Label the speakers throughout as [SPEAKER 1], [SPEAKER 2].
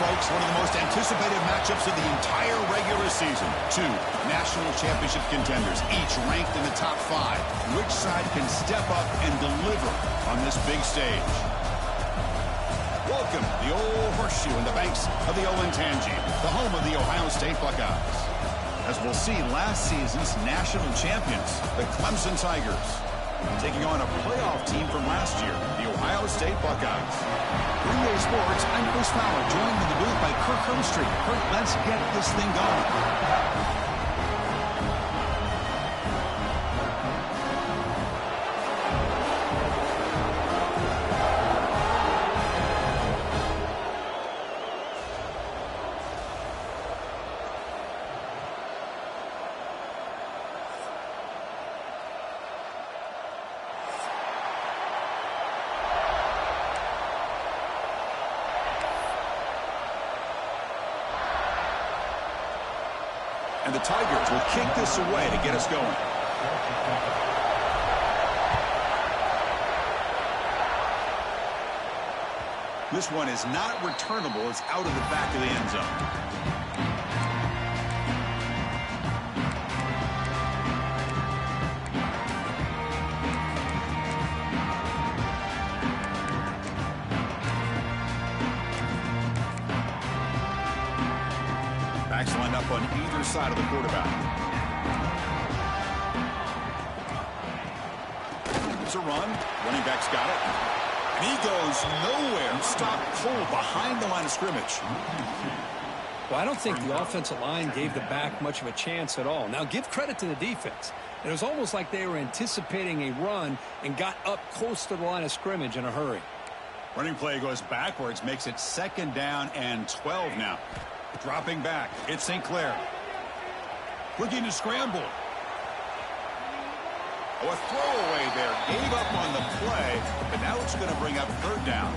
[SPEAKER 1] folks, one of the most anticipated matchups of the entire regular season. Two national championship contenders, each ranked in the top 5. Which side can step up and deliver on this big stage? Welcome to the old horseshoe in the banks of the old Ncaa, the home of the Ohio State Buckeyes. As we'll see, last season's national champions, the Clemson Tigers, taking on a playoff team from last year, the Ohio State Buckeyes. Green Bay Sports, I'm Chris Fowler, joined in the booth by Kirk Herbstreit. Kirk, let's get this thing going. And the Tigers will kick this away to get us going. This one is not returnable. It's out of the back of the end zone. Backs lined up on either side of the quarterback. It's a run. Running back's got it. And he goes nowhere. Stopped cold behind the line of scrimmage.
[SPEAKER 2] Well, I don't think the offensive line gave the back much of a chance at all. Now, give credit to the defense. It was almost like they were anticipating a run and got up close to the line of scrimmage in a hurry.
[SPEAKER 1] Running play goes backwards, makes it 2nd down and 12 now. Dropping back, it's St. Clair. Looking to scramble. Oh, a throwaway there. Gave up on the play, but now it's going to bring up 3rd down.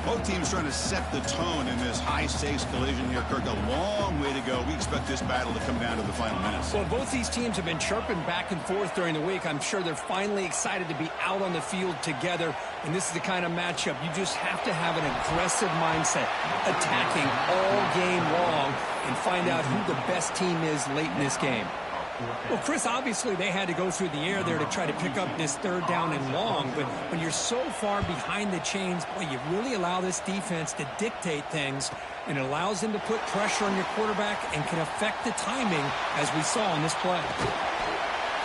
[SPEAKER 1] Both teams trying to set the tone in this high-stakes collision here, Kirk. A long way to go. We expect this battle to come down to the final minutes.
[SPEAKER 2] Well, both these teams have been chirping back and forth during the week. I'm sure they're finally excited to be out on the field together. And this is the kind of matchup you just have to have an aggressive mindset, attacking all game long, and find out who the best team is late in this game. Well, Chris, obviously they had to go through the air there to try to pick up this 3rd down and long, but when you're so far behind the chains, boy, you really allow this defense to dictate things, and it allows them to put pressure on your quarterback and can affect the timing, as we saw in this play.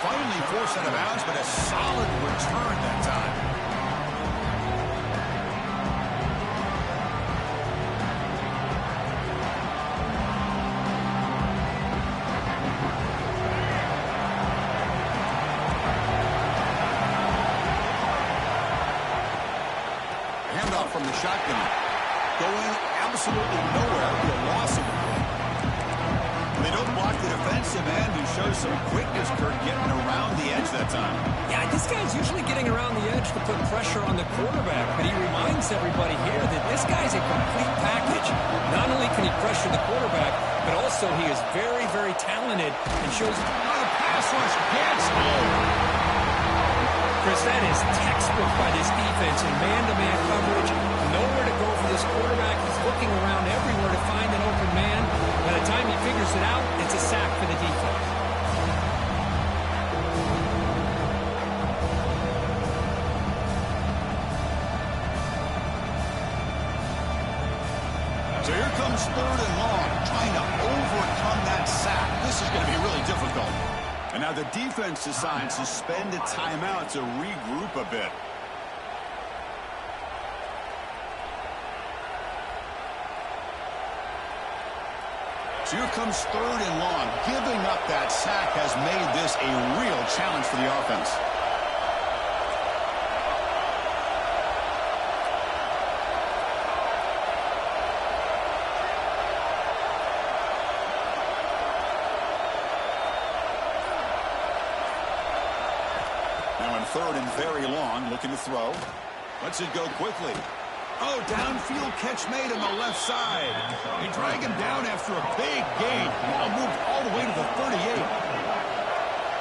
[SPEAKER 1] Finally forced out of bounds, but a solid return that time. From the shotgun, going absolutely nowhere. The loss of it. They don't block the defensive end, who shows some quickness, Kirk, getting around the edge that time.
[SPEAKER 2] Yeah, this guy's usually getting around the edge to put pressure on the quarterback, but he reminds everybody here that this guy's a complete package. Not only can he pressure the quarterback, but also he is very, very talented and shows the pass rush gets home. Chris, that is textbook by this defense in man-to-man coverage. Nowhere to go for this quarterback. He's looking around everywhere to find an open man. By the time he figures it out, it's a sack for the defense.
[SPEAKER 1] So here comes 3rd and long, trying to overcome that sack. This is going to be really difficult. And now the defense decides to spend a timeout to regroup a bit. So here comes 3rd and long. Giving up that sack has made this a real challenge for the offense. Now in 3rd and very long, looking to throw. Lets it go quickly. Oh, downfield catch made on the left side. They drag him down after a big gain. Now moved all the way to the 38.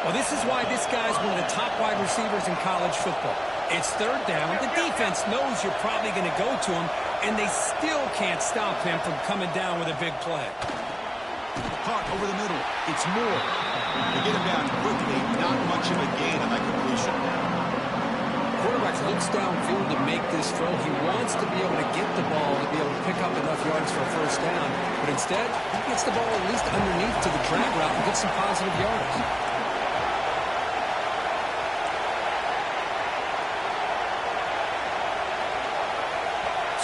[SPEAKER 2] Well, this is why this guy's one of the top wide receivers in college football. It's third down. The defense knows you're probably going to go to him, and they still can't stop him from coming down with a big play.
[SPEAKER 1] Caught over the middle. It's Moore. They get him down quickly. Not much of a gain on that completion.
[SPEAKER 2] Quarterback looks downfield to make this throw. He wants to be able to get the ball to be able to pick up enough yards for a first down. But instead, he gets the ball at least underneath to the drag route and gets some positive yards.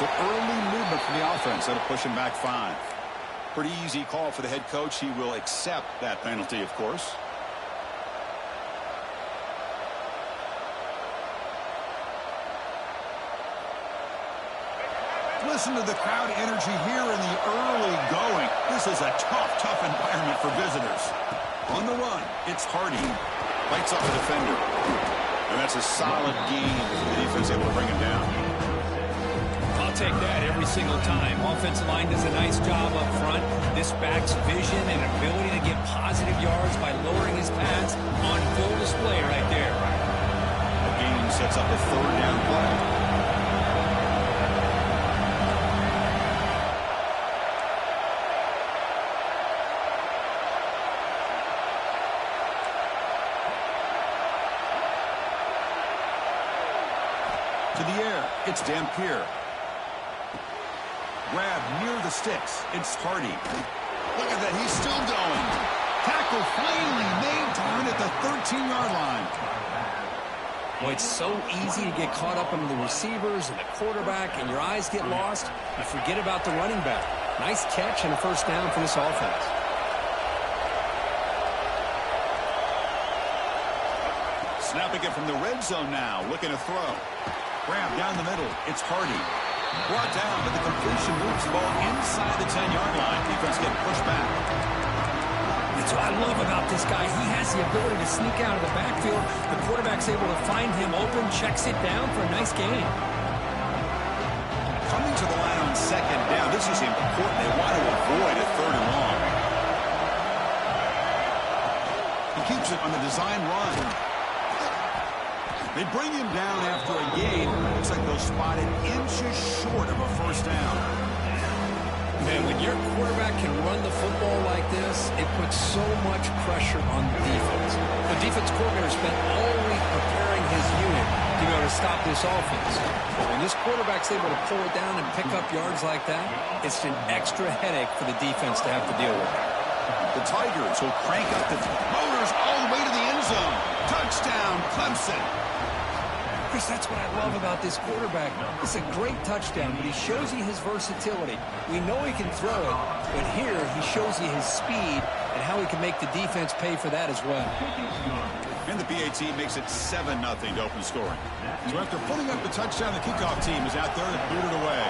[SPEAKER 1] So early movement from the offense. That'll push him back 5. Pretty easy call for the head coach. He will accept that penalty, of course. Listen to the crowd energy here in the early going. This is a tough environment for visitors. On the run, it's Hardy. Lights up the defender. And that's a solid gain. The defense able to bring him down.
[SPEAKER 2] I'll take that every single time. Offensive line does a nice job up front. This back's vision and ability to get positive yards by lowering his pads on full display right there.
[SPEAKER 1] The gain sets up a third down play. To the air, it's Dampier. Grab near the sticks. It's Hardy. Look at that, he's still going. Tackle finally made to win at the 13-yard line.
[SPEAKER 2] Boy, it's so easy to get caught up in the receivers and the quarterback, and your eyes get lost. You forget about the running back. Nice catch and a first down for this offense.
[SPEAKER 1] Snapping it from the red zone now, looking to throw. Grab down the middle. It's Hardy. Brought down, but the completion moves the ball inside the 10-yard line. Defense getting pushed back.
[SPEAKER 2] That's what I love about this guy. He has the ability to sneak out of the backfield. The quarterback's able to find him open, checks it down for a nice gain.
[SPEAKER 1] Coming to the line on second down. This is important. They want to avoid a third and long. He keeps it on the design run. They bring him down after a gain. Looks like they'll spot it inches short of a first down.
[SPEAKER 2] Man, when your quarterback can run the football like this, it puts so much pressure on the defense. The defense coordinator spent all week preparing his unit to be able to stop this offense. But when this quarterback's able to pull it down and pick up yards like that, it's an extra headache for the defense to have to deal with.
[SPEAKER 1] The Tigers will crank up the motors all the way to the end zone. Touchdown, Clemson.
[SPEAKER 2] Chris, that's what I love about this quarterback. It's a great touchdown, but he shows you his versatility. We know he can throw it, but here he shows you his speed and how he can make the defense pay for that as well.
[SPEAKER 1] And the BAT makes it 7-0 to open scoring. So after putting up the touchdown, the kickoff team is out there to boot it away.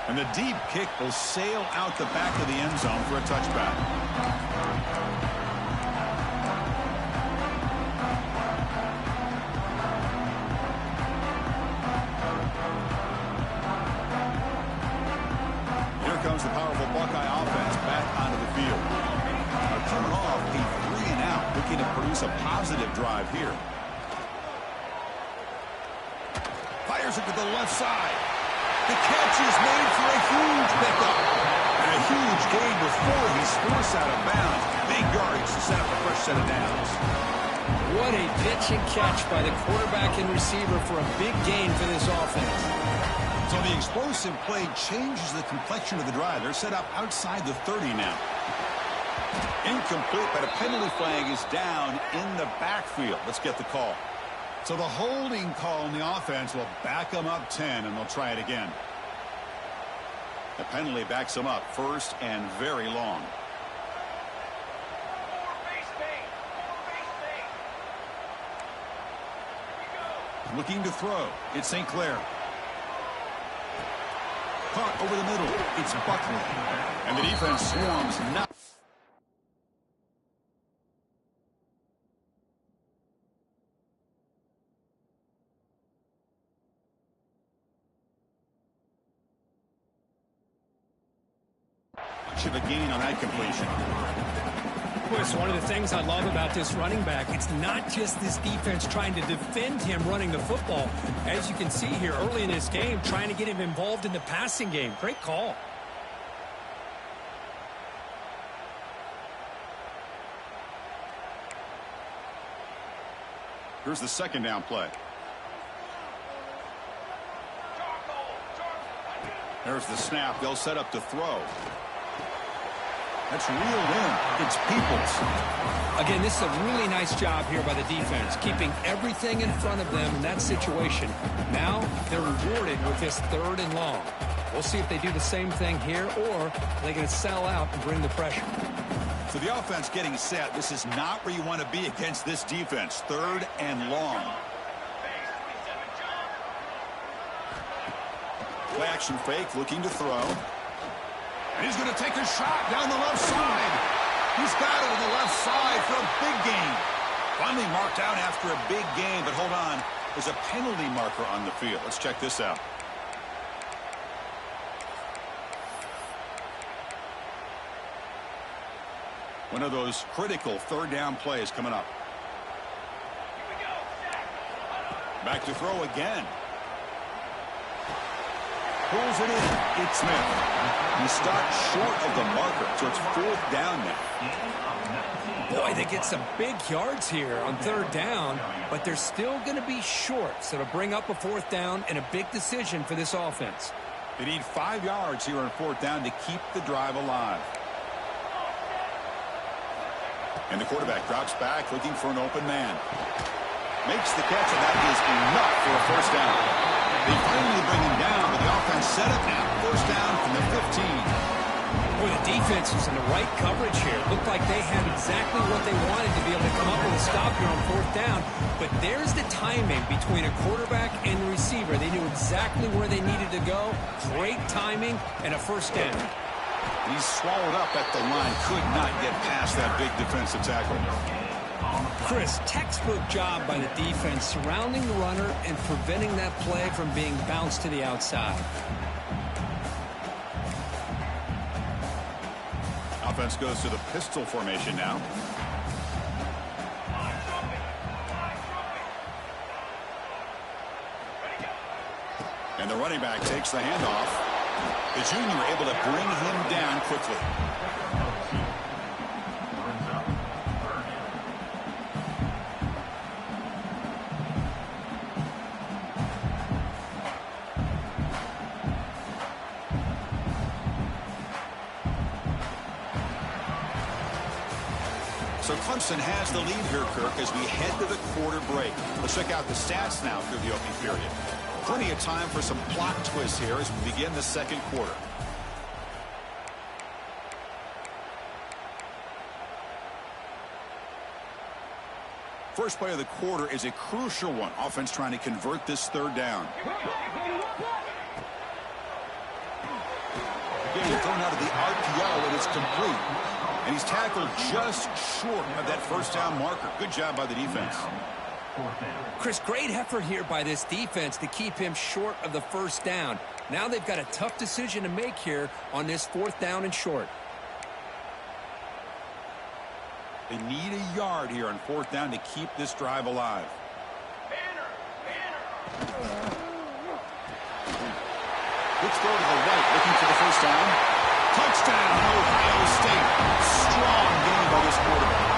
[SPEAKER 1] And the deep kick will sail out the back of the end zone for a touchback. Comes the powerful Buckeye offense back onto the field. Now coming off a 3-and-out, looking to produce a positive drive here. Fires it to the left side. The catch is made for a huge pickup. And a huge gain before he's forced out of bounds. Big yardage to set up a fresh set of downs.
[SPEAKER 2] What a pitch and catch by the quarterback and receiver for a big gain for this offense.
[SPEAKER 1] So the explosive play changes the complexion of the drive. They're set up outside the 30 now. Incomplete, but a penalty flag is down in the backfield. Let's get the call. So the holding call on the offense will back them up 10, and they'll try it again. The penalty backs them up first and very long. Looking to throw. It's St. Clair. Caught over the middle. It's Buckley. And the defense swarms not. Much of a gain on that completion.
[SPEAKER 2] Chris, one of the things I love about this running back, it's not just this defense trying to defend him running the football. As you can see here early in this game, trying to get him involved in the passing game. Great call.
[SPEAKER 1] Here's the second down play. There's the snap. They'll set up to throw. That's reeled in. It's Peoples.
[SPEAKER 2] Again, this is a really nice job here by the defense, keeping everything in front of them in that situation. Now they're rewarded with this 3rd and long. We'll see if they do the same thing here, or are they going to sell out and bring the pressure.
[SPEAKER 1] So the offense getting set. This is not where you want to be against this defense. 3rd and long. Play action fake, looking to throw. And he's going to take a shot down the left side. He's got it on the left side for a big gain. Finally marked out after a big gain, but hold on. There's a penalty marker on the field. Let's check this out. One of those critical 3rd down plays coming up. Back to throw again. Pulls it in. It's Smith. He stopped short of the marker, so it's 4th down now.
[SPEAKER 2] Boy, they get some big yards here on 3rd down, but they're still going to be short. So to bring up a 4th down and a big decision for this offense.
[SPEAKER 1] They need 5 yards here on 4th down to keep the drive alive. And the quarterback drops back, looking for an open man. Makes the catch, and that is enough for a 1st down. They finally bring him down, but the offense set up now. 1st down from the 15.
[SPEAKER 2] Boy, the defense was in the right coverage here. Looked like they had exactly what they wanted to be able to come up with a stop here on 4th down. But there's the timing between a quarterback and the receiver. They knew exactly where they needed to go. Great timing and a 1st down.
[SPEAKER 1] He's swallowed up at the line. Could not get past that big defensive tackle.
[SPEAKER 2] Chris, textbook job by the defense surrounding the runner and preventing that play from being bounced to the outside.
[SPEAKER 1] Offense goes to the pistol formation now. And the running back takes the handoff. The junior able to bring him down quickly. So Clemson has the lead here, Kirk, as we head to the quarter break. Let's check out the stats now through the opening period. Plenty of time for some plot twists here as we begin the 2nd quarter. First play of the quarter is a crucial one. Offense trying to convert this 3rd down. Again, thrown out of the RPO, and it's complete. And he's tackled just short of that 1st down marker. Good job by the defense.
[SPEAKER 2] Chris, great effort here by this defense to keep him short of the 1st down. Now they've got a tough decision to make here on this 4th down and short.
[SPEAKER 1] They need a yard here on 4th down to keep this drive alive. Let's go to the right, looking for the 1st down. Touchdown, Ohio State. Strong game by this quarterback.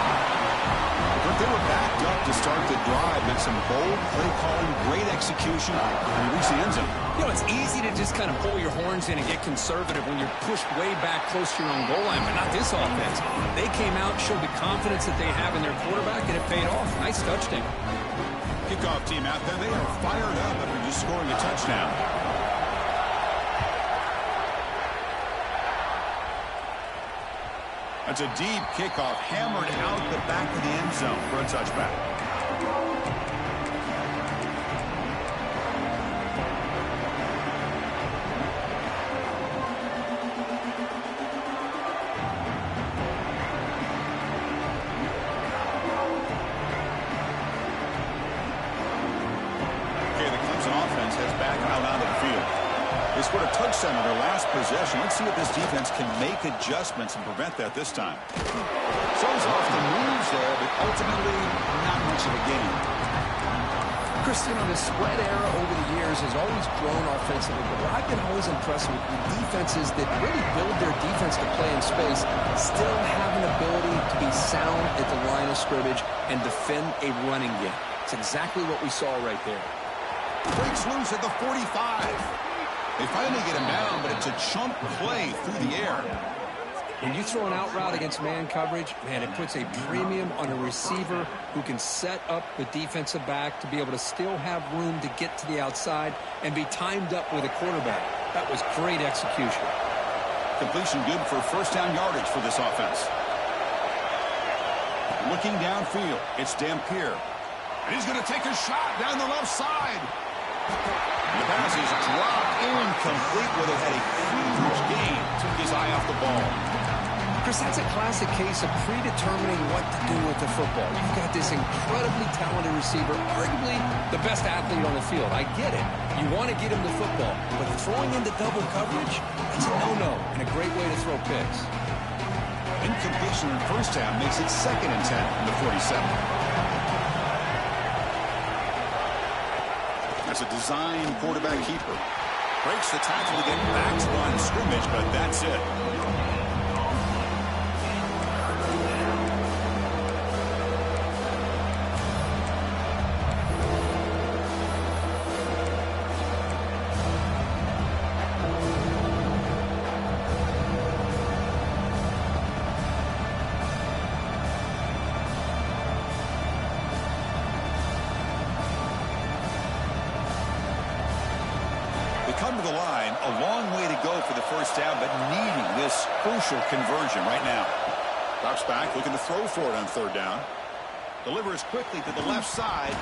[SPEAKER 1] But they were backed up to start the drive, and some bold play calling, great execution, and reach the end zone.
[SPEAKER 2] You know, it's easy to just kind of pull your horns in and get conservative when you're pushed way back close to your own goal line, but not this offense. They came out, showed the confidence that they have in their quarterback, and it paid off. Nice touchdown.
[SPEAKER 1] Kickoff team out there. They are fired up after just scoring a touchdown. That's a deep kickoff, hammered out the back of the end zone for a touchback. Okay, the Clemson offense heads back out onto the field. They scored a touchdown in their last possession. Let's see if this defense can make adjustments and prevent that this time. Shows off the moves there, but ultimately not much of a gain.
[SPEAKER 2] Christian, the spread era over the years has always grown offensively, but what I've been always impressed with defenses that really build their defense to play in space still have an ability to be sound at the line of scrimmage and defend a running game. It's exactly what we saw right there.
[SPEAKER 1] Breaks loose at the 45. They finally get him down, but it's a chunk play through the air.
[SPEAKER 2] When you throw an out route against man coverage, man, it puts a premium on a receiver who can set up the defensive back to be able to still have room to get to the outside and be timed up with a quarterback. That was great execution.
[SPEAKER 1] Completion good for first down yardage for this offense. Looking downfield, it's Dampier. And he's going to take a shot down the left side. The pass is dropped incomplete, where they had a huge gain. Took his eye off the ball.
[SPEAKER 2] Chris, that's a classic case of predetermining what to do with the football. You've got this incredibly talented receiver, arguably the best athlete on the field. I get it. You want to get him the football, but throwing into double coverage, that's a no-no and a great way to throw picks.
[SPEAKER 1] Incompletion in first down makes it 2nd and 10 from the 47. That's a design quarterback keeper. Breaks the tackle to get back to line of scrimmage, but that's it. Come to the line, a long way to go for the first down, but needing this crucial conversion right now. Drops back, looking to throw for it on 3rd down. Delivers quickly to the left side.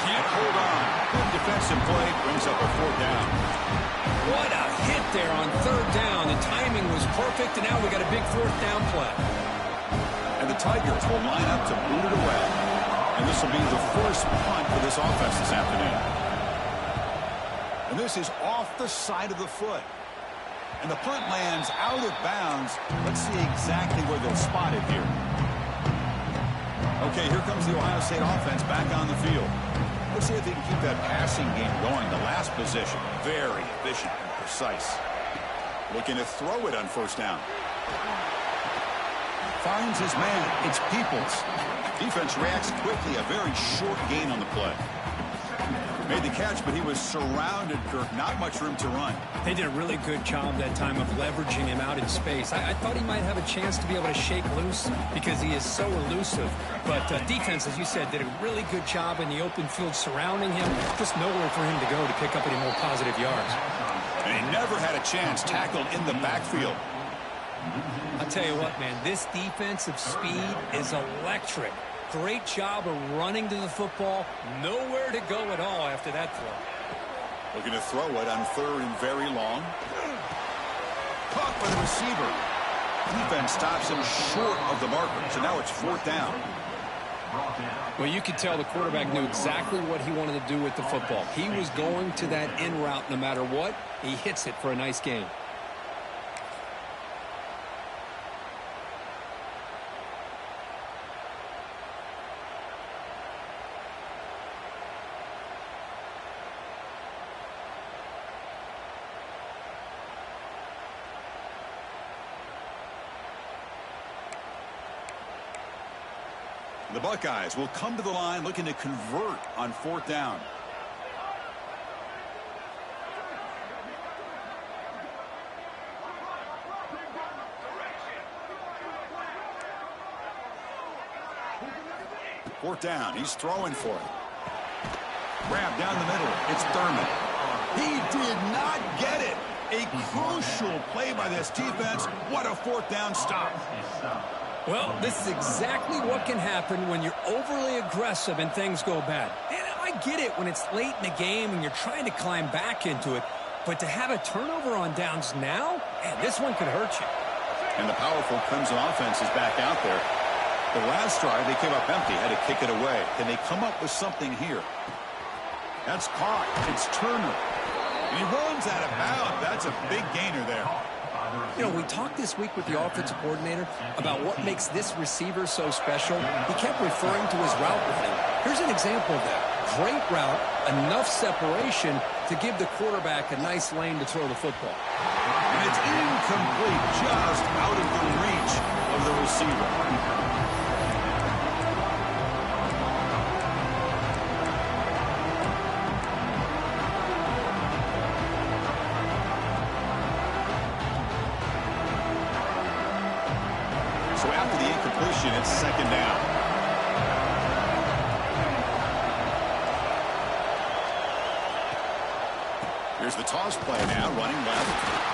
[SPEAKER 1] Can't hold on. Good defensive play, brings up a 4th down.
[SPEAKER 2] What a hit there on 3rd down. The timing was perfect, and now we got a big 4th down play.
[SPEAKER 1] And the Tigers will line up to boot it away. And this will be the first punt for this offense this afternoon. And this is off the side of the foot. And the punt lands out of bounds. Let's see exactly where they'll spot it here. Okay, here comes the Ohio State offense back on the field. Let's see if they can keep that passing game going. The last possession, very efficient and precise. Looking to throw it on 1st down. Finds his man. It's Peoples. Defense reacts quickly. A very short gain on the play. Made the catch, but he was surrounded, Kirk. Not much room to run.
[SPEAKER 2] They did a really good job that time of leveraging him out in space. I thought he might have a chance to be able to shake loose because he is so elusive. But defense, as you said, did a really good job in the open field surrounding him. Just nowhere for him to go to pick up any more positive yards.
[SPEAKER 1] And he never had a chance tackled in the backfield.
[SPEAKER 2] I'll tell you what, man, this defensive speed is electric. Great job of running to the football. Nowhere to go at all after that throw.
[SPEAKER 1] Looking to throw it on 3rd and very long. Caught by the receiver. Defense stops him short of the marker. So now it's 4th down.
[SPEAKER 2] Well, you could tell the quarterback knew exactly what he wanted to do with the football. He was going to that in route no matter what. He hits it for a nice gain.
[SPEAKER 1] The Buckeyes will come to the line looking to convert on 4th down. Fourth down. He's throwing for it. Grab down the middle. It's Thurman. He did not get it. A crucial play by this defense. What a 4th down stop.
[SPEAKER 2] Well, this is exactly what can happen when you're overly aggressive and things go bad. And I get it when it's late in the game and you're trying to climb back into it. But to have a turnover on downs now, man, this one could hurt you.
[SPEAKER 1] And the powerful Clemson offense is back out there. The last drive, they came up empty, had to kick it away. Can they come up with something here? That's caught. It's Turner. And he runs out of bounds. That's a big gainer there.
[SPEAKER 2] You know, we talked this week with the offensive coordinator about what makes this receiver so special. He kept referring to his route running. Here's an example of that. Great route, enough separation to give the quarterback a nice lane to throw the football.
[SPEAKER 1] And it's incomplete, just out of the reach of the receiver. So after the incompletion, it's second down. Here's the toss play now, running left.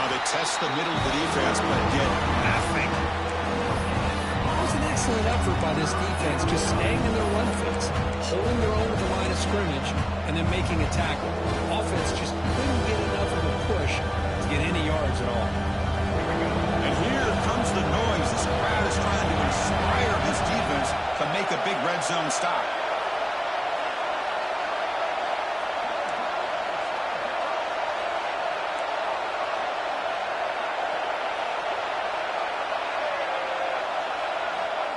[SPEAKER 1] They test the middle of the defense, but get nothing.
[SPEAKER 2] It was an excellent effort by this defense, just staying in their run fits, holding their own at the line of scrimmage, and then making a tackle. The offense just couldn't get enough of a push to get any yards at all.
[SPEAKER 1] And here comes the noise. This crowd is trying to inspire this defense to make a big red zone stop.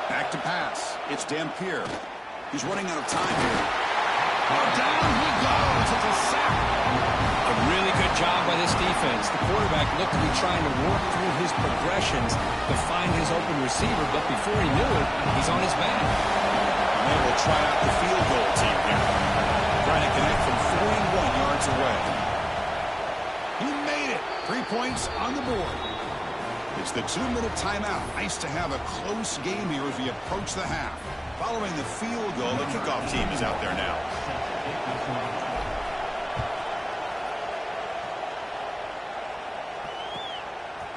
[SPEAKER 1] Back to pass. It's Dampier. He's running out of time here. Oh, down he goes. It's a sack.
[SPEAKER 2] A really good job by this defense. The quarterback looked to be trying to work through his progressions to find his open receiver, but before he knew it, he's on his back.
[SPEAKER 1] And they will try out the field goal team here. Trying to connect from 41 yards away. He made it. 3 points on the board. It's the 2-minute timeout. Nice to have a close game here as we approach the half. Following the field goal, the kickoff team is out there now.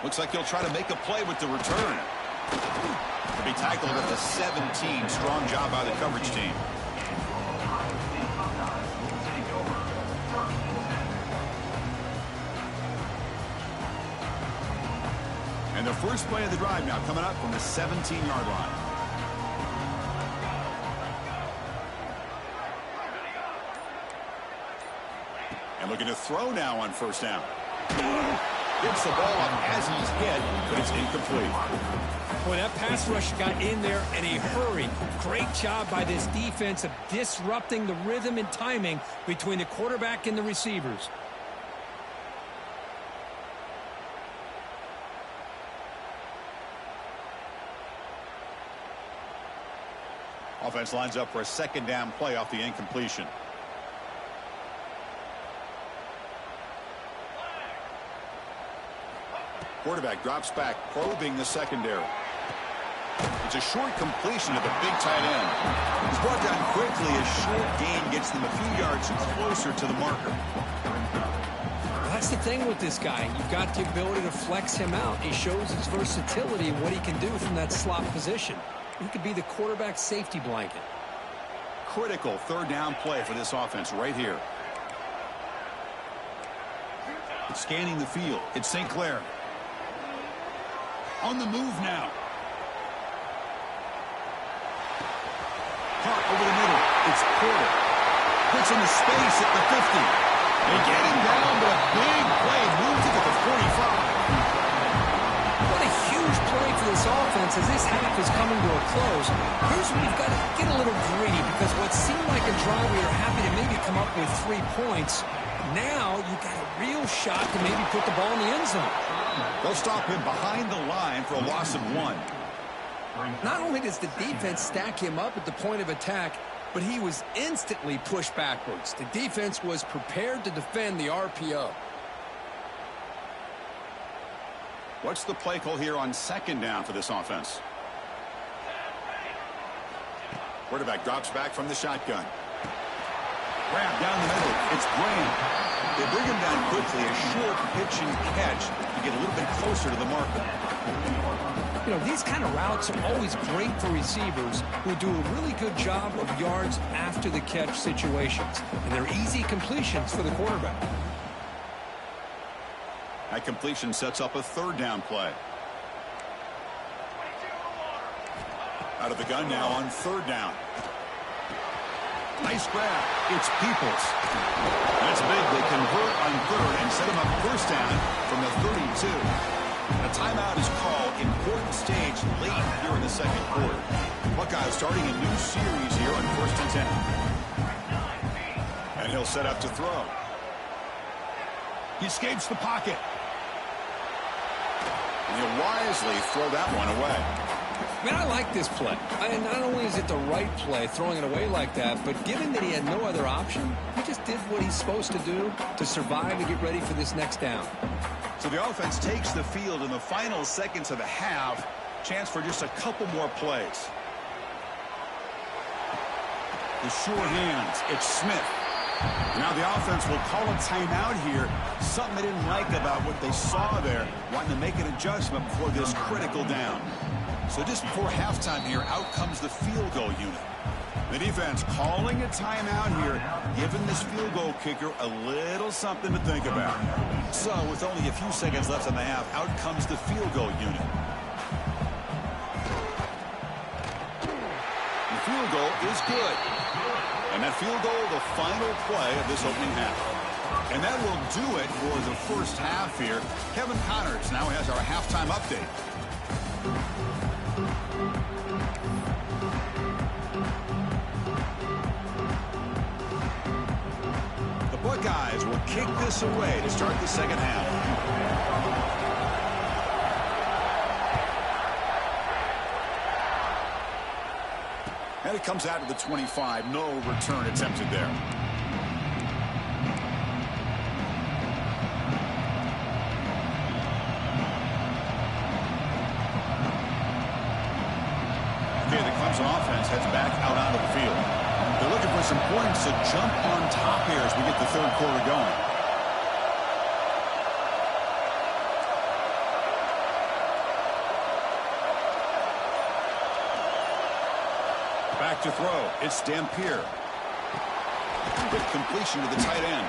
[SPEAKER 1] Looks like he'll try to make a play with the return. To be tackled at the 17. Strong job by the coverage team. And the first play of the drive now coming up from the 17-yard line. And looking to throw now on first down. Gets the ball up as he's hit, but it's incomplete.
[SPEAKER 2] Boy, that pass rush got in there in a hurry. Great job by this defense of disrupting the rhythm and timing between the quarterback and the receivers.
[SPEAKER 1] Offense lines up for a second down play off the incompletion. Quarterback drops back, probing the secondary. It's a short completion to the big tight end. He's brought down quickly. A short gain gets them a few yards closer to the marker.
[SPEAKER 2] That's the thing with this guy. You've got the ability to flex him out. He shows his versatility and what he can do from that slot position. He could be the quarterback safety blanket.
[SPEAKER 1] Critical third down play for this offense right here. Scanning the field. It's St. Clair. On the move now. Caught over the middle. It's Porter. Puts in the space at the 50. They get him down, but a big play moves it to the 45.
[SPEAKER 2] What a huge play for this offense as this half is coming to a close. Here's where you've got to get a little greedy because what seemed like a drive where you're happy to maybe come up with 3 points, now you've got a real shot to maybe put the ball in the end zone.
[SPEAKER 1] They'll stop him behind the line for a loss of 1.
[SPEAKER 2] Not only does the defense stack him up at the point of attack, but he was instantly pushed backwards. The defense was prepared to defend the RPO.
[SPEAKER 1] What's the play call here on second down for this offense? Quarterback drops back from the shotgun. Grab down the middle. It's Graham. They bring him down quickly. A short pitch and catch to get a little bit closer to the marker.
[SPEAKER 2] You know, these kind of routes are always great for receivers who do a really good job of yards after the catch situations. And they're easy completions for the quarterback.
[SPEAKER 1] That completion sets up a third down play. Out of the gun now on third down. Nice grab. It's Peoples. That's big. They convert on third and set him up first down from the 32. A timeout is called. Important stage late here in the second quarter. Buckeyes starting a new series here on 1st and 10. And he'll set up to throw. He escapes the pocket. And he'll wisely throw that one away.
[SPEAKER 2] Man, I like this play. Not only is it the right play, throwing it away like that, but given that he had no other option, he just did what he's supposed to do to survive and get ready for this next down.
[SPEAKER 1] So the offense takes the field in the final seconds of the half. Chance for just a couple more plays. The sure hands. It's Smith. Now the offense will call a timeout here. Something they didn't like about what they saw there. Wanting to make an adjustment before this critical down. So just before halftime here, out comes the field goal unit. The defense calling a timeout here, giving this field goal kicker a little something to think about. So with only a few seconds left in the half, out comes the field goal unit. The field goal is good. And that field goal, the final play of this opening half. And that will do it for the first half here. Kevin Connors now has our halftime update. The Buckeyes will kick this away to start the second half. And it comes out to the 25. No return attempted there. Okay, the Clemson offense heads back out onto the field. They're looking for some points to jump on top here as we get the third quarter going. Back to throw. It's Dampier. Quick completion to the tight end.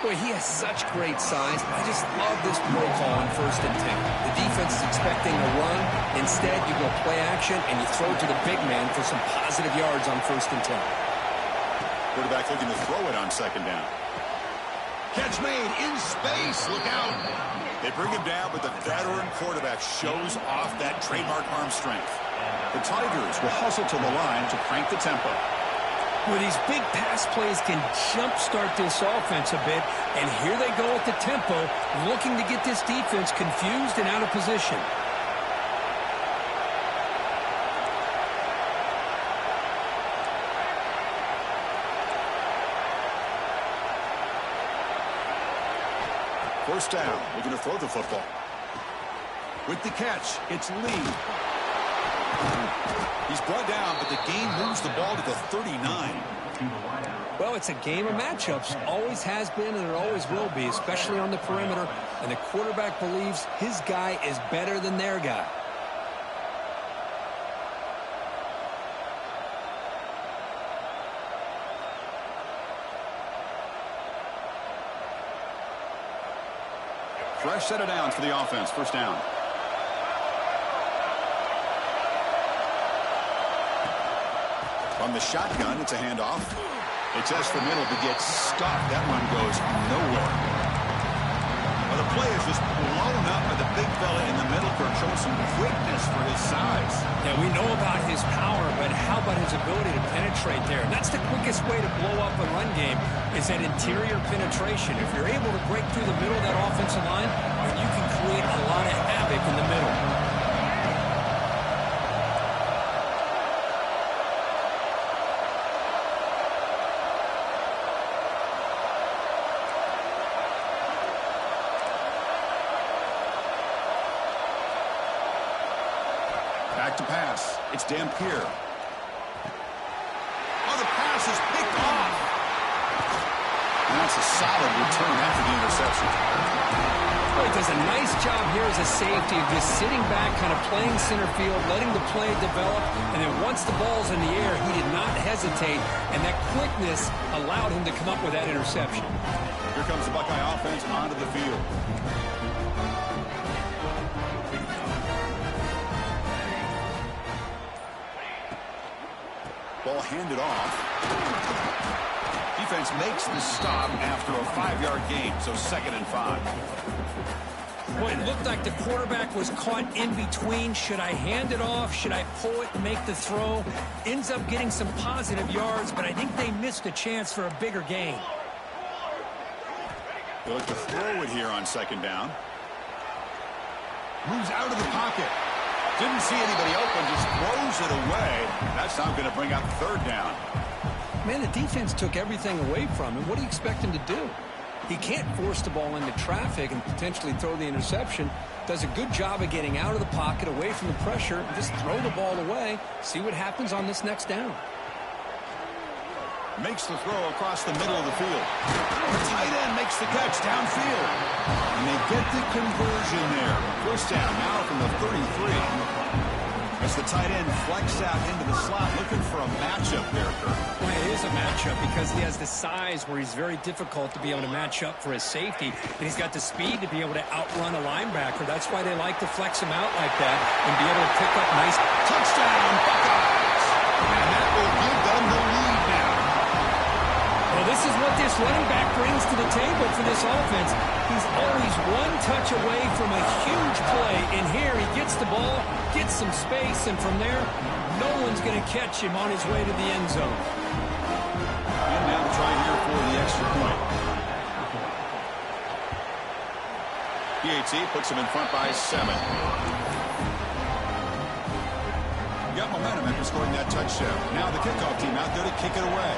[SPEAKER 2] Boy, he has such great size. I just love this play call on 1st and 10. The defense is expecting a run. Instead, you go play action, and you throw to the big man for some positive yards on 1st and 10.
[SPEAKER 1] Quarterback looking to throw it on second down. Catch made in space. Look out. They bring him down, but the veteran quarterback shows off that trademark arm strength. The Tigers will hustle to the line to crank the tempo.
[SPEAKER 2] Well, these big pass plays can jumpstart this offense a bit, and here they go at the tempo, looking to get this defense confused and out of position.
[SPEAKER 1] First down, we're going to throw the football. With the catch, it's Lee. He's brought down, but the game moves the ball to the 39.
[SPEAKER 2] Well, it's a game of matchups. Always has been, and it always will be, especially on the perimeter. And the quarterback believes his guy is better than their guy.
[SPEAKER 1] Fresh set of downs for the offense. First down. From the shotgun, it's a handoff. They test the middle to get stuffed. That one goes nowhere. Well, the play is just blown up by the big fella in the middle for showing some quickness for his size.
[SPEAKER 2] Yeah, we know about his power, but how about his ability to penetrate there? And that's the quickest way to blow up a run game is that interior penetration. If you're able to break through the middle of that offensive line, then you can create a lot of havoc in the middle.
[SPEAKER 1] Back to pass. It's Dampier. Oh, the pass is picked off. And that's a solid return after the interception.
[SPEAKER 2] Well, he does a nice job here as a safety of just sitting back, kind of playing center field, letting the play develop. And then once the ball's in the air, he did not hesitate. And that quickness allowed him to come up with that interception.
[SPEAKER 1] Here comes the Buckeye offense onto the field. Ball handed off. Defense makes the stop after a 5-yard gain, so 2nd and 5.
[SPEAKER 2] Well, it looked like the quarterback was caught in between. Should I hand it off? Should I pull it and make the throw? Ends up getting some positive yards, but I think they missed a chance for a bigger gain.
[SPEAKER 1] They look to throw it here on 2nd down. Moves out of the pocket. Didn't see anybody open, just throws it away. That's not going to bring up 3rd down.
[SPEAKER 2] Man, the defense took everything away from him. What do you expect him to do? He can't force the ball into traffic and potentially throw the interception. Does a good job of getting out of the pocket, away from the pressure, and just throw the ball away. See what happens on this next down.
[SPEAKER 1] Makes the throw across the middle of the field. The tight end makes the catch downfield. And they get the conversion there. 1st down now from the 33. As the tight end flex out into the slot, looking for a matchup there, Kirk.
[SPEAKER 2] Well, it is a matchup because he has the size where he's very difficult to be able to match up for his safety, and he's got the speed to be able to outrun a linebacker. That's why they like to flex him out like that and be able to pick up nice
[SPEAKER 1] touchdown Buckeyes. And that will give them the lead now.
[SPEAKER 2] Well, this is what this running back brings to the table for this offense. He's always one touch away from a huge play, and here he gets the ball, gets some space, and from there, no one's going to catch him on his way to the end zone.
[SPEAKER 1] And now to try here for the extra point. PAT puts him in front by 7. Got momentum after scoring that touchdown. Now the kickoff team out there to kick it away.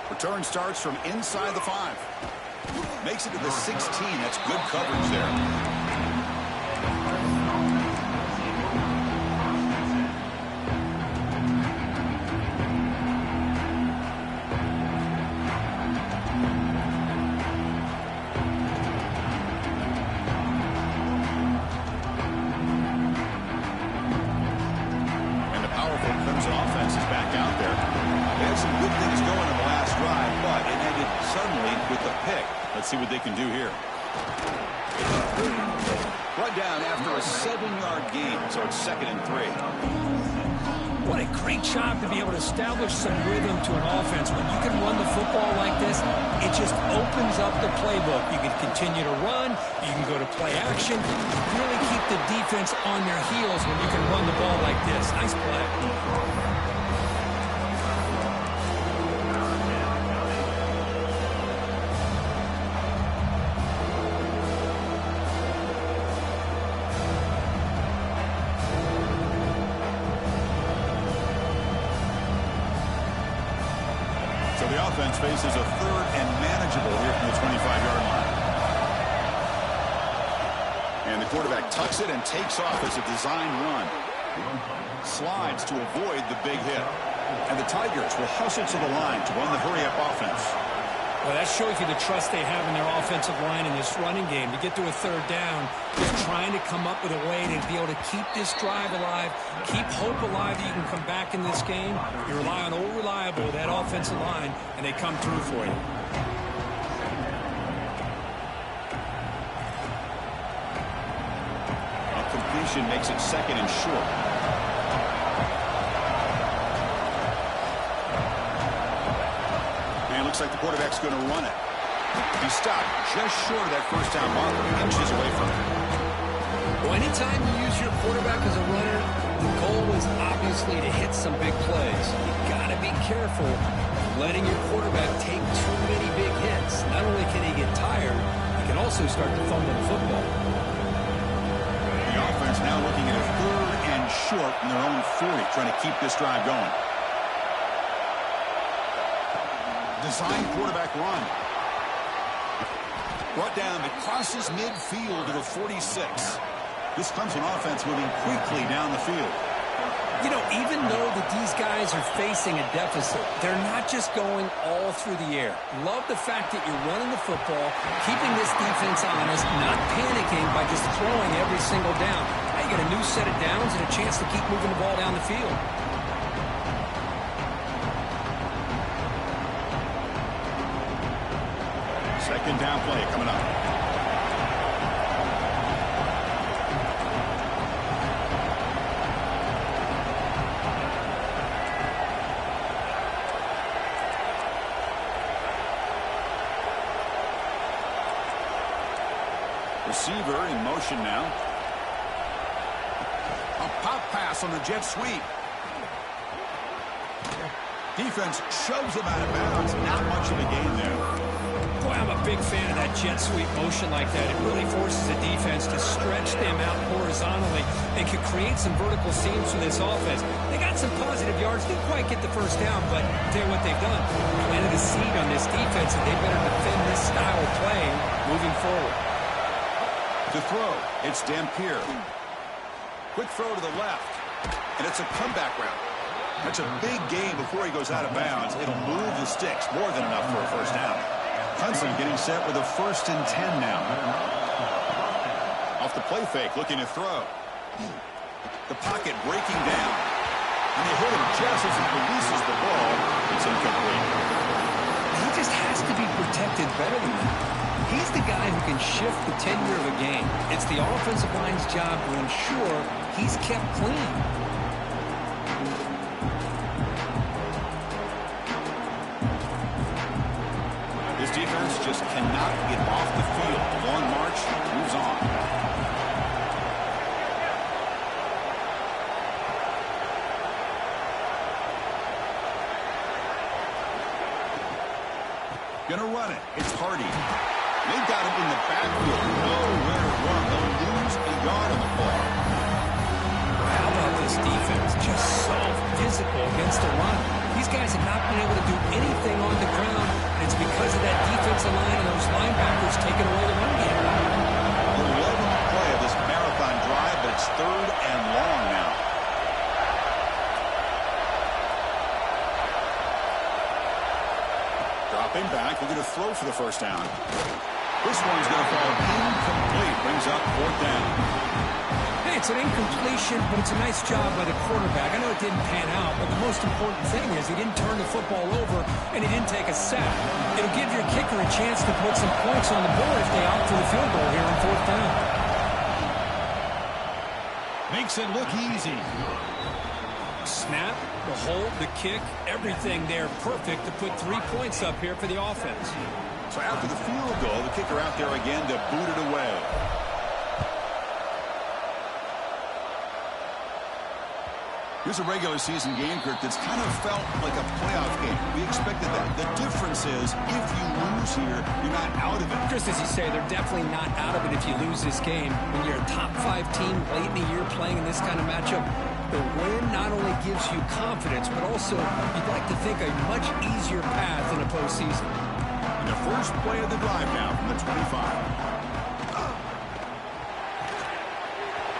[SPEAKER 1] Return starts from inside the 5. Makes it to the 16. That's good coverage there. Let's see what they can do here. Run down after a 7-yard gain, so it's 2nd and 3.
[SPEAKER 2] What a great job to be able to establish some rhythm to an offense. When you can run the football like this, it just opens up the playbook. You can continue to run. You can go to play action. Really keep the defense on their heels when you can run the ball like this. Nice play.
[SPEAKER 1] Offense faces a 3rd and manageable here from the 25-yard line. And the quarterback tucks it and takes off as a design run. Slides to avoid the big hit. And the Tigers will hustle to the line to run the hurry-up offense.
[SPEAKER 2] Well, that shows you the trust they have in their offensive line in this running game. To get to a 3rd down, just trying to come up with a way to be able to keep this drive alive, keep hope alive that you can come back in this game. You rely on old reliable, that offensive line, and they come through for you.
[SPEAKER 1] A completion makes it 2nd and short. Looks like the quarterback's going to run it. He stopped just short of that 1st down marker, inches away from it.
[SPEAKER 2] Well, anytime you use your quarterback as a runner, the goal is obviously to hit some big plays. You've got to be careful letting your quarterback take too many big hits. Not only can he get tired, he can also start to fumble the football.
[SPEAKER 1] The offense now looking at a 3rd and short in their own 40, trying to keep this drive going. Design quarterback run. Brought down, it crosses midfield to the 46. This Clemson offense moving quickly down the field.
[SPEAKER 2] You know, even though that these guys are facing a deficit, they're not just going all through the air. Love the fact that you're running the football, keeping this defense honest, not panicking by just throwing every single down. Now you get a new set of downs and a chance to keep moving the ball down the field.
[SPEAKER 1] Second down play coming up. Receiver in motion now. A pop pass on the jet sweep. Defense shoves him out of bounds. Not much of a gain there.
[SPEAKER 2] Boy, I'm a big fan of that jet sweep motion like that. It really forces the defense to stretch them out horizontally and can create some vertical seams for this offense. They got some positive yards. Didn't quite get the first down, but I'll tell you what they've done. Planted a seed on this defense, and they better defend this style of playing moving forward.
[SPEAKER 1] To throw, it's Dampier. Quick throw to the left, and it's a comeback route. That's a big gain before he goes out of bounds. It'll move the sticks, more than enough for a first down. Hudson getting set with a 1st and 10 now. Off the play fake, looking to throw. The pocket breaking down. And they hit him just as he releases the ball. It's incomplete.
[SPEAKER 2] He just has to be protected better than that. He's the guy who can shift the tenure of a game. It's the offensive line's job to ensure he's kept clean.
[SPEAKER 1] This defense just cannot get off the field. The long march moves on. Gonna run it. It's Hardy. They've got him in the backfield. Nowhere to run. They'll lose a yard on the ball.
[SPEAKER 2] How about this defense? Just so physical against the run. These guys have not been able to do anything on the ground, and it's because of that defensive line and those linebackers taking away the run game.
[SPEAKER 1] The 11th play of this marathon drive, but it's 3rd and long now. Dropping back, looking to throw for the first down. This one's going to fall incomplete. Brings up 4th down.
[SPEAKER 2] Hey, it's an incompletion, but it's a nice job by the quarterback. I know it didn't pan out, but the most important thing is he didn't turn the football over and he didn't take a sack. It'll give your kicker a chance to put some points on the board if they opt for the field goal here on 4th down.
[SPEAKER 1] Makes it look easy.
[SPEAKER 2] Snap, the hold, the kick, everything there perfect to put 3 points up here for the offense.
[SPEAKER 1] So after the field goal, the kicker out there again to boot it away. Here's a regular season game, Kirk, that's kind of felt like a playoff game. We expected that. The difference is if you lose here, you're not out of it.
[SPEAKER 2] Just as you say, they're definitely not out of it if you lose this game. When you're a top 5 team late in the year playing in this kind of matchup, the win not only gives you confidence, but also you'd like to think a much easier path in a postseason.
[SPEAKER 1] And the first play of the drive now from the 25.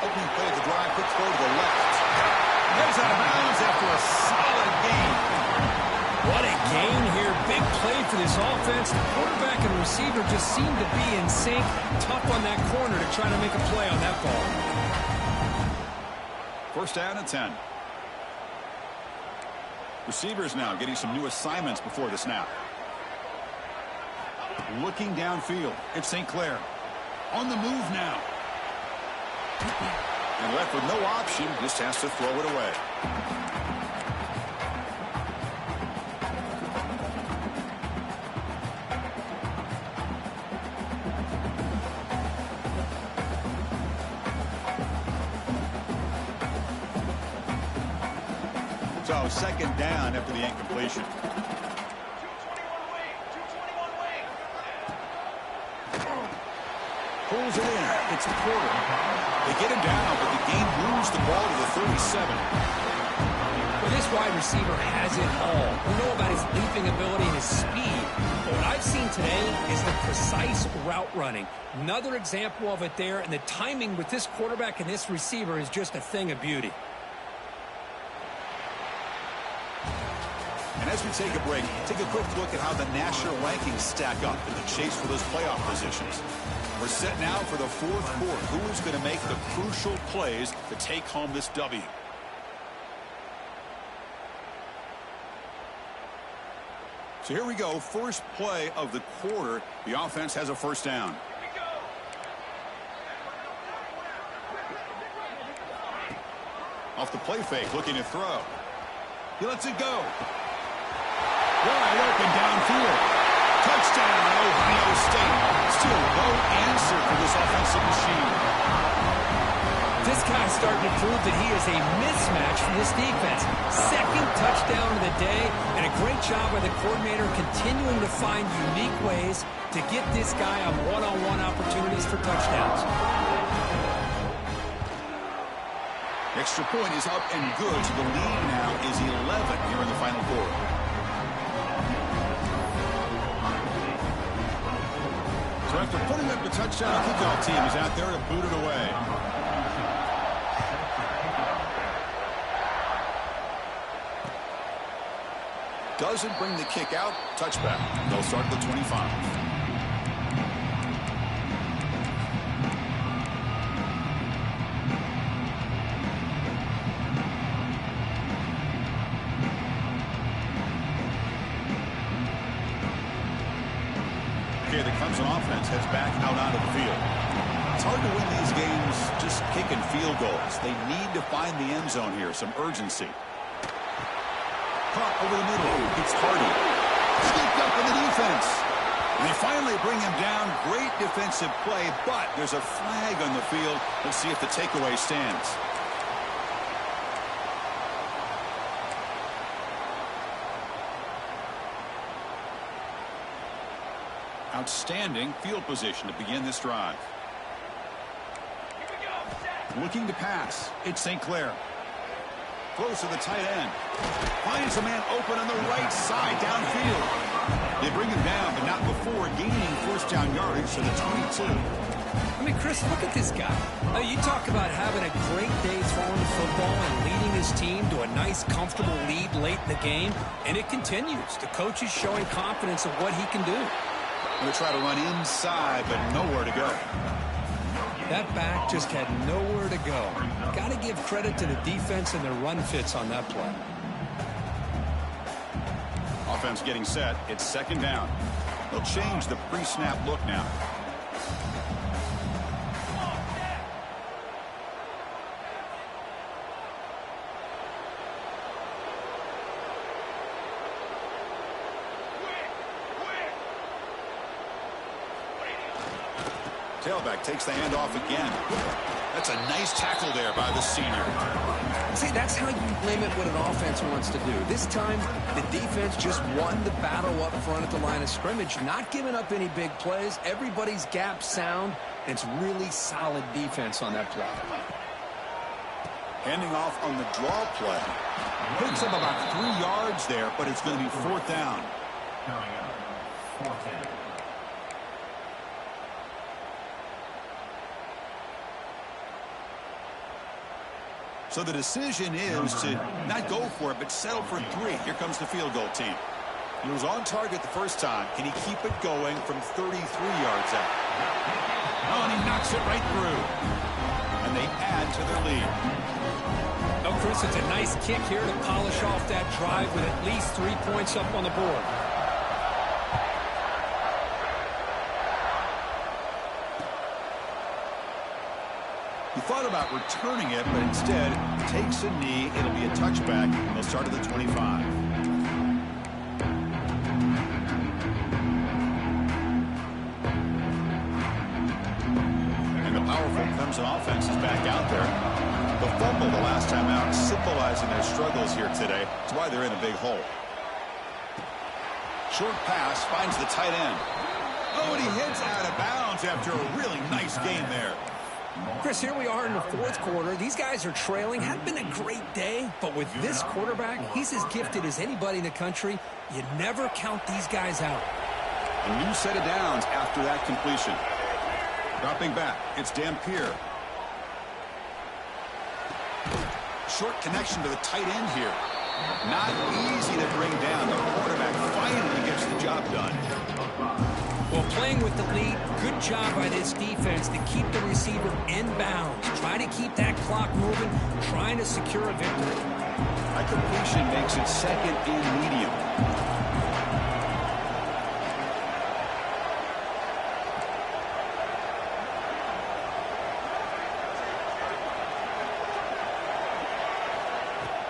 [SPEAKER 1] Opening play of the drive, quick throw to the left. Goes out of bounds after a solid gain.
[SPEAKER 2] What a gain here. Big play for this offense. The quarterback and receiver just seem to be in sync. Tough on that corner to try to make a play on that ball.
[SPEAKER 1] 1st down and 10. Receivers now getting some new assignments before the snap. Looking downfield. It's St. Clair. On the move now. And left with no option, just has to throw it away. So 2nd down after the incompletion. Pulls it in. It's Porter. They get him down, but the game moves the ball to the 37.
[SPEAKER 2] Well, this wide receiver has it all. We know about his leaping ability and his speed. But what I've seen today is the precise route running. Another example of it there, and the timing with this quarterback and this receiver is just a thing of beauty.
[SPEAKER 1] And as we take a break, take a quick look at how the national rankings stack up in the chase for those playoff positions. We're set now for the 4th quarter. Who is going to make the crucial plays to take home this W? So here we go. First play of the quarter. The offense has a 1st down. Off the play fake, looking to throw. He lets it go. Wide open downfield. Touchdown, Ohio State. Still no answer for this offensive
[SPEAKER 2] This guy's starting to prove that he is a mismatch for this defense. Second touchdown of the day, and a great job by the coordinator continuing to find unique ways to get this guy on one-on-one opportunities for touchdowns.
[SPEAKER 1] Extra point is up and good, so the lead now is 11 here in the final quarter. So after putting up the touchdown, the kickoff team is out there to boot it away. Doesn't bring the kick out. Touchback. They'll start at the 25. Okay, the Clemson offense heads back out onto the field. It's hard to win these games just kicking field goals. They need to find the end zone here, some urgency. Caught over the middle. It's Hardy. Scooped up in the defense. And they finally bring him down. Great defensive play, but there's a flag on the field. Let's see if the takeaway stands. Outstanding field position to begin this drive. Looking to pass. It's St. Clair. Close to the tight end. Finds a man open on the right side downfield. They bring him down, but not before gaining first down yardage to the 22.
[SPEAKER 2] I mean, Chris, look at this guy. You talk about having a great day throwing the football and leading his team to a nice, comfortable lead late in the game, and it continues. The coach is showing confidence of what he can do.
[SPEAKER 1] Going to try to run inside, but nowhere to go.
[SPEAKER 2] That back just had nowhere to go. Got to give credit to the defense and their run fits on that play.
[SPEAKER 1] Offense getting set. It's second down. They'll change the pre-snap look now. Tailback takes the handoff again. That's a nice tackle there by the senior.
[SPEAKER 2] See, that's how you limit what an offense wants to do. This time, the defense just won the battle up front at the line of scrimmage, not giving up any big plays. Everybody's gap sound. It's really solid defense on that play.
[SPEAKER 1] Handing off on the draw play. Picks up about 3 yards there, but it's going to be fourth down. Fourth down. So the decision is to not go for it, but settle for 3. Here comes the field goal team. He was on target the first time. Can he keep it going from 33 yards out? Oh, and he knocks it right through. And they add to their lead.
[SPEAKER 2] Oh, Chris, it's a nice kick here to polish off that drive with at least 3 points up on the board.
[SPEAKER 1] He thought about returning it, but instead takes a knee. It'll be a touchback. They'll start at the 25. And the powerful Clemson offense is back out there. The fumble the last time out, symbolizing their struggles here today. That's why they're in a big hole. Short pass finds the tight end. Oh, and he hits out of bounds after a really nice game there.
[SPEAKER 2] Chris, here we are in the fourth quarter. These guys are trailing. Hadn't been a great day, but with this quarterback, he's as gifted as anybody in the country. You never count these guys out.
[SPEAKER 1] A new set of downs after that completion. Dropping back, it's Dampier. Short connection to the tight end here. Not easy to bring down. The quarterback finally gets the job done.
[SPEAKER 2] Well, playing with the lead, good job by this defense to keep the receiver in bounds. Try to keep that clock moving, trying to secure a victory.
[SPEAKER 1] A completion makes it second and medium.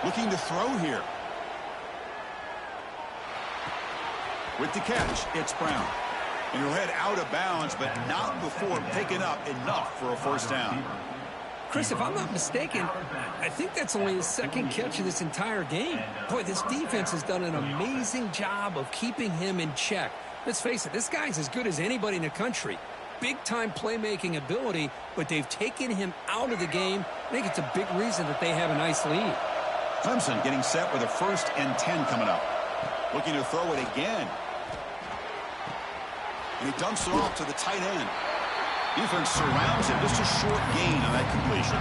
[SPEAKER 1] Looking to throw here. With the catch, it's Brown. And he'll head out of bounds, but not before picking up enough for a first down.
[SPEAKER 2] Chris, if I'm not mistaken, I think that's only his second catch of this entire game. Boy, this defense has done an amazing job of keeping him in check. Let's face it, this guy's as good as anybody in the country. Big-time playmaking ability, but they've taken him out of the game. I think it's a big reason that they have a nice lead.
[SPEAKER 1] Clemson getting set with a 1st and 10 coming up. Looking to throw it again. And he dumps it off to the tight end. Defense surrounds him. Just a short gain on that completion.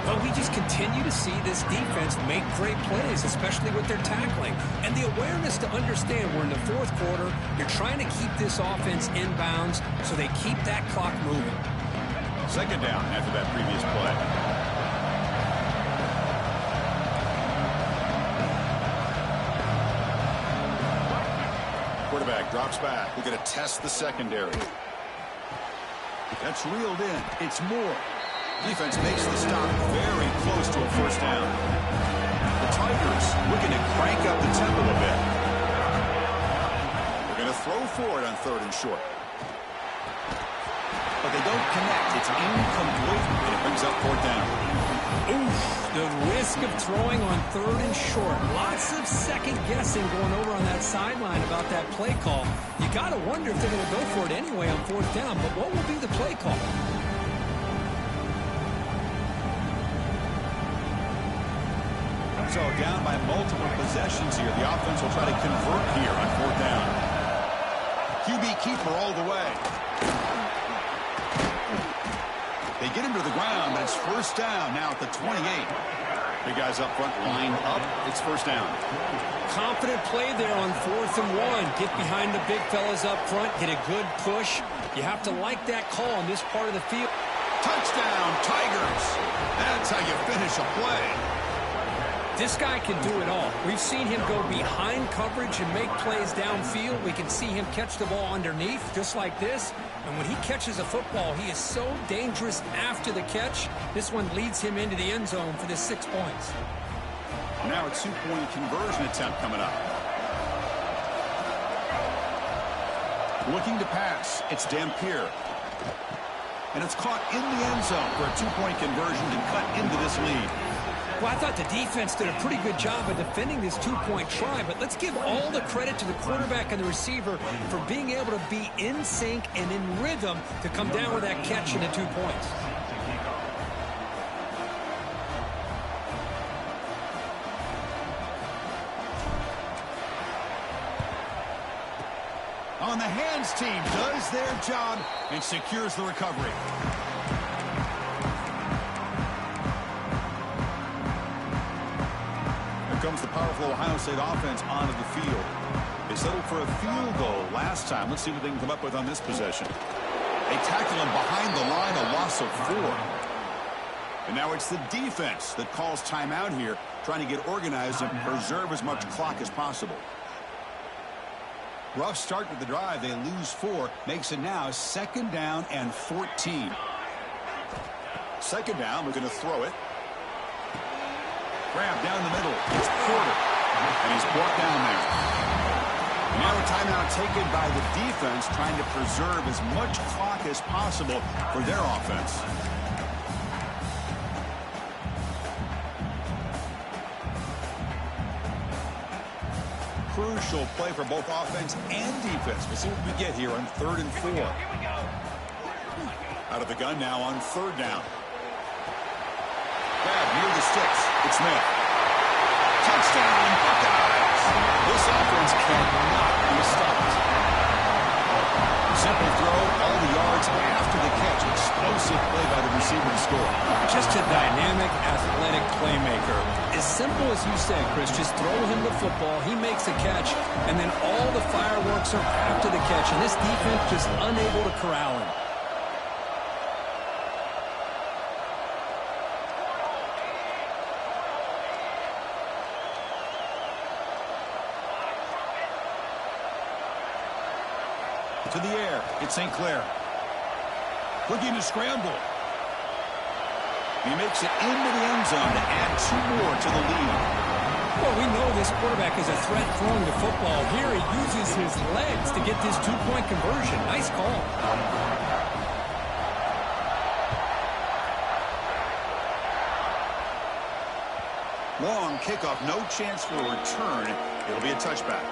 [SPEAKER 2] Well, we just continue to see this defense make great plays, especially with their tackling. And the awareness to understand we're in the 4th quarter, you're trying to keep this offense in bounds so they keep that clock moving.
[SPEAKER 1] 2nd down after that previous play. Quarterback drops back. We're going to test the secondary. That's reeled in. It's Moore. Defense makes the stop very close to a 1st down. The Tigers looking to crank up the tempo a bit. They're going to throw for it on 3rd and short. But they don't connect. It's incomplete, and it brings up 4th down.
[SPEAKER 2] Oof, the risk of throwing on 3rd and short. Lots of second guessing going over on that sideline about that play call. You got to wonder if they're going to go for it anyway on 4th down, but what will be the play call?
[SPEAKER 1] So down by multiple possessions here. The offense will try to convert here on 4th down. QB keeper all the way. They get him to the ground, but it's 1st down now at the 28. Big guys up front lined up. It's 1st down.
[SPEAKER 2] Confident play there on 4th and 1. Get behind the big fellas up front. Get a good push. You have to like that call in this part of the field.
[SPEAKER 1] Touchdown, Tigers. That's how you finish a play.
[SPEAKER 2] This guy can do it all. We've seen him go behind coverage and make plays downfield. We can see him catch the ball underneath, just like this. And when he catches a football, he is so dangerous after the catch. This one leads him into the end zone for the 6 points.
[SPEAKER 1] Now a 2-point conversion attempt coming up. Looking to pass. It's Dampier. And it's caught in the end zone for a 2-point conversion to cut into this lead.
[SPEAKER 2] Well, I thought the defense did a pretty good job of defending this 2-point try, but let's give all the credit to the quarterback and the receiver for being able to be in sync and in rhythm to come down with that catch and the 2 points.
[SPEAKER 1] On the hands team does their job and secures the recovery. Comes the powerful Ohio State offense onto the field. They settled for a field goal last time. Let's see what they can come up with on this possession. They tackle him behind the line, a loss of 4. And now it's the defense that calls timeout here, trying to get organized and preserve as much clock as possible. Rough start with the drive. They lose 4. Makes it now 2nd down and 14. 2nd down. We're going to throw it. Grab down the middle. It's Porter. And he's brought down there. Now a timeout taken by the defense, trying to preserve as much clock as possible for their offense. Crucial play for both offense and defense. We'll see what we get here on 3rd and 4. Out of the gun now on 3rd down. Grab near the sticks. It's Smith. Touchdown, Buckeyes. This offense cannot be stopped. Simple throw, all the yards after the catch. Explosive play by the receiver to score.
[SPEAKER 2] Just a dynamic, athletic playmaker. As simple as you said, Chris, just throw him the football. He makes a catch, and then all the fireworks are after the catch. And this defense just unable to corral him.
[SPEAKER 1] To the air, it's St. Clair. Looking to scramble. He makes it into the end zone to add 2 more to the lead.
[SPEAKER 2] Well, we know this quarterback is a threat throwing the football. Here he uses his legs to get this 2-point conversion. Nice call.
[SPEAKER 1] Long kickoff, no chance for a return. It'll be a touchback.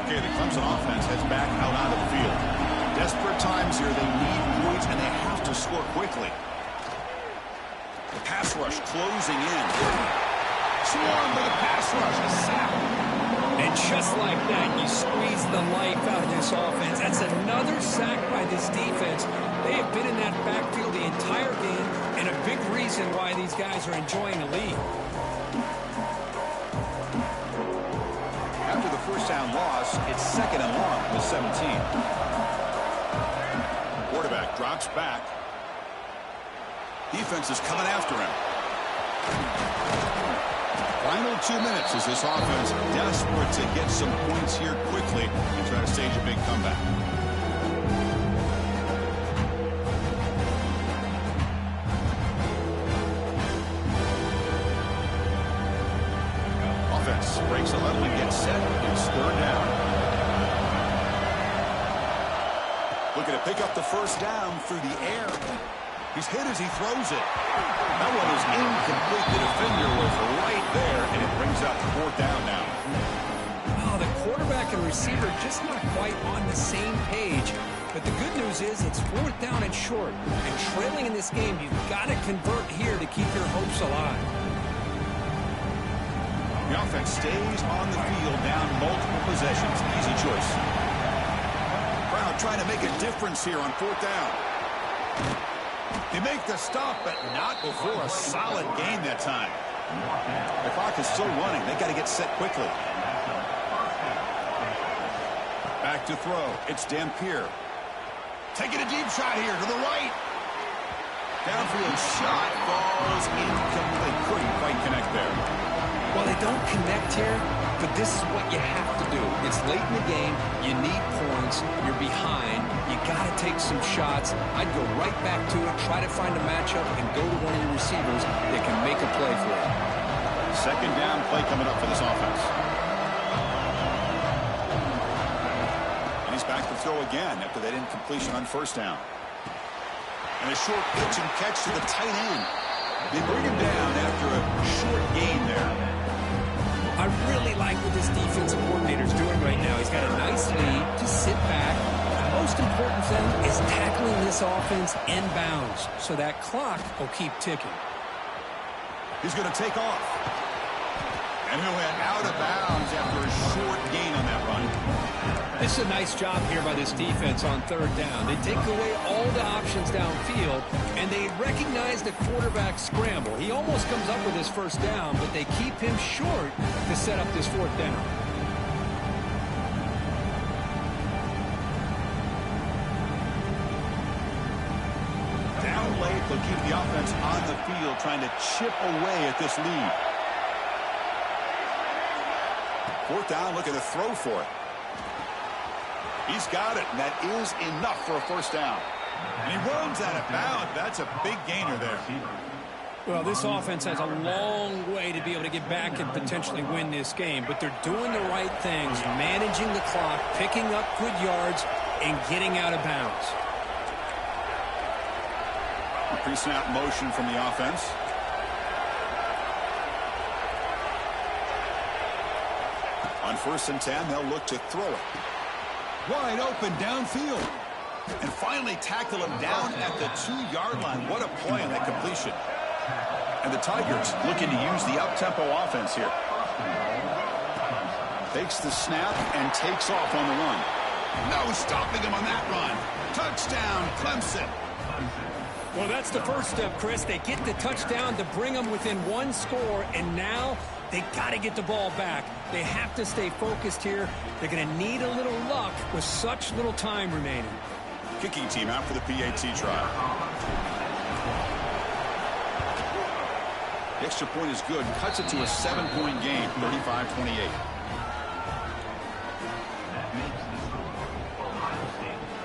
[SPEAKER 1] Okay, the Clemson offense heads back out onto the field. Desperate times here. They need points, and they have to score quickly. The pass rush closing in. Swarmed by the pass rush. A sack.
[SPEAKER 2] And just like that, you squeeze the life out of this offense. That's another sack by this defense. They have been in that backfield the entire game, and a big reason why these guys are enjoying the lead.
[SPEAKER 1] After the first down loss, it's second and long with 17. Quarterback drops back. Defense is coming after him. Final 2 minutes as this offense desperate to get some points here quickly and try to stage a big comeback. Offense breaks a huddle and gets set. It's third down. Looking to pick up the first down through the air. He's hit as he throws it. That one is incomplete. The defender was right there, and it brings up fourth down now.
[SPEAKER 2] Oh, the quarterback and receiver just not quite on the same page. But the good news is it's fourth down and short. And trailing in this game, you've got to convert here to keep your hopes alive.
[SPEAKER 1] The offense stays on the field, down multiple possessions. Easy choice. Brown trying to make a difference here on fourth down. They make the stop, but not before a solid gain that time. The clock is still running. They got to get set quickly. Back to throw. It's Dampier. Taking a deep shot here to the right. Downfield shot falls incomplete. Couldn't quite connect there.
[SPEAKER 2] Well, they don't connect here, but this is what you have to do. It's late in the game. You need points. You're behind. You got to take some shots. I'd go right back to it, try to find a matchup, and go to one of your receivers that can make a play for you.
[SPEAKER 1] Second down play coming up for this offense. And he's back to throw again after that incompletion on first down. And a short pitch and catch to the tight end. They bring him down after a short gain there.
[SPEAKER 2] I really like what this defensive coordinator is doing right now. He's got a nice lead to sit back. The most important thing is tackling this offense in bounds so that clock will keep ticking.
[SPEAKER 1] He's going to take off. And he'll head out of bounds after a short gain on that run.
[SPEAKER 2] This is a nice job here by this defense on third down. They take away all the options downfield, and they recognize the quarterback scramble. He almost comes up with his first down, but they keep him short to set up this fourth down.
[SPEAKER 1] Down late, they'll keep the offense on the field, trying to chip away at this lead. Fourth down, looking to throw for it. He's got it, and that is enough for a first down. And he runs out of bounds. That's a big gainer there.
[SPEAKER 2] Well, this offense has a long way to be able to get back and potentially win this game, but they're doing the right things, managing the clock, picking up good yards, and getting out of bounds.
[SPEAKER 1] Pre-snap motion from the offense. On 1st and 10, they'll look to throw it. Wide open downfield. And finally tackle him down at the 2-yard line. What a play on that completion. And the Tigers looking to use the up-tempo offense here. Takes the snap and takes off on the run. No stopping him on that run. Touchdown, Clemson.
[SPEAKER 2] Well, that's the first step, Chris. They get the touchdown to bring them within one score, and now they got to get the ball back. They have to stay focused here. They're going to need a little luck with such little time remaining.
[SPEAKER 1] Kicking team out for the PAT try. The extra point is good. Cuts it to a 7-point game, 35-28.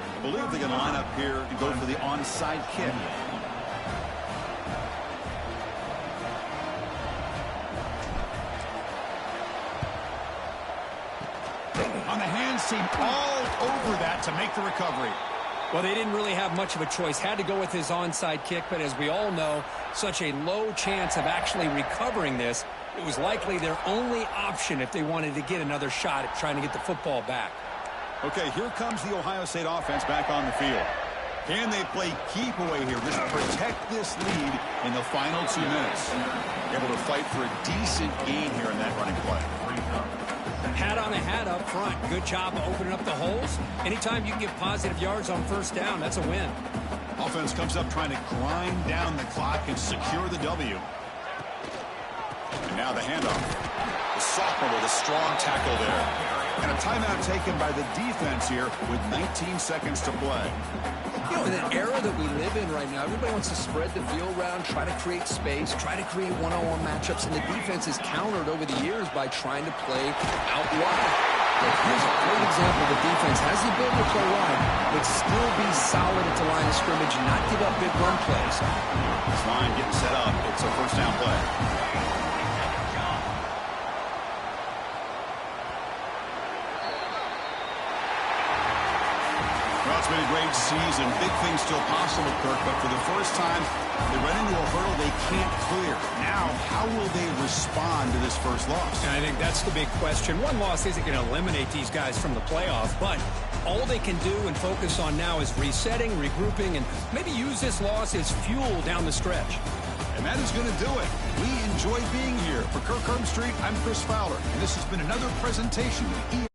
[SPEAKER 1] I believe they're going to line up here and go for the onside kick. defense seemed all over that to make the recovery.
[SPEAKER 2] Well, they didn't really have much of a choice. Had to go with his onside kick, but as we all know, such a low chance of actually recovering this. It was likely their only option if they wanted to get another shot at trying to get the football back.
[SPEAKER 1] Okay, here comes the Ohio State offense back on the field. Can they play keep away here? Just protect this lead in the final 2 minutes. Able to fight for a decent gain here in that running play.
[SPEAKER 2] Hat on a hat up front. Good job of opening up the holes. Anytime you can get positive yards on first down, that's a win.
[SPEAKER 1] Offense comes up trying to grind down the clock and secure the W. And now the handoff. The sophomore with a strong tackle there. And a timeout taken by the defense here with 19 seconds to play.
[SPEAKER 2] You know, in an era that we live in right now, everybody wants to spread the field around, try to create space, try to create one-on-one matchups, and the defense is countered over the years by trying to play out wide. But here's a great example. The defense has the ability to play wide, but still be solid at the line of scrimmage and not give up big run plays.
[SPEAKER 1] This line getting set up. It's a first down play. Well, it's been a great season. Big things still possible, Kirk, but for the first time, they run into a hurdle they can't clear. Now, how will they respond to this first loss?
[SPEAKER 2] And I think that's the big question. One loss isn't going to eliminate these guys from the playoff, but all they can do and focus on now is resetting, regrouping, and maybe use this loss as fuel down the stretch.
[SPEAKER 1] And that is going to do it. We enjoy being here. For Kirk Herbstreit, I'm Chris Fowler, and this has been another presentation of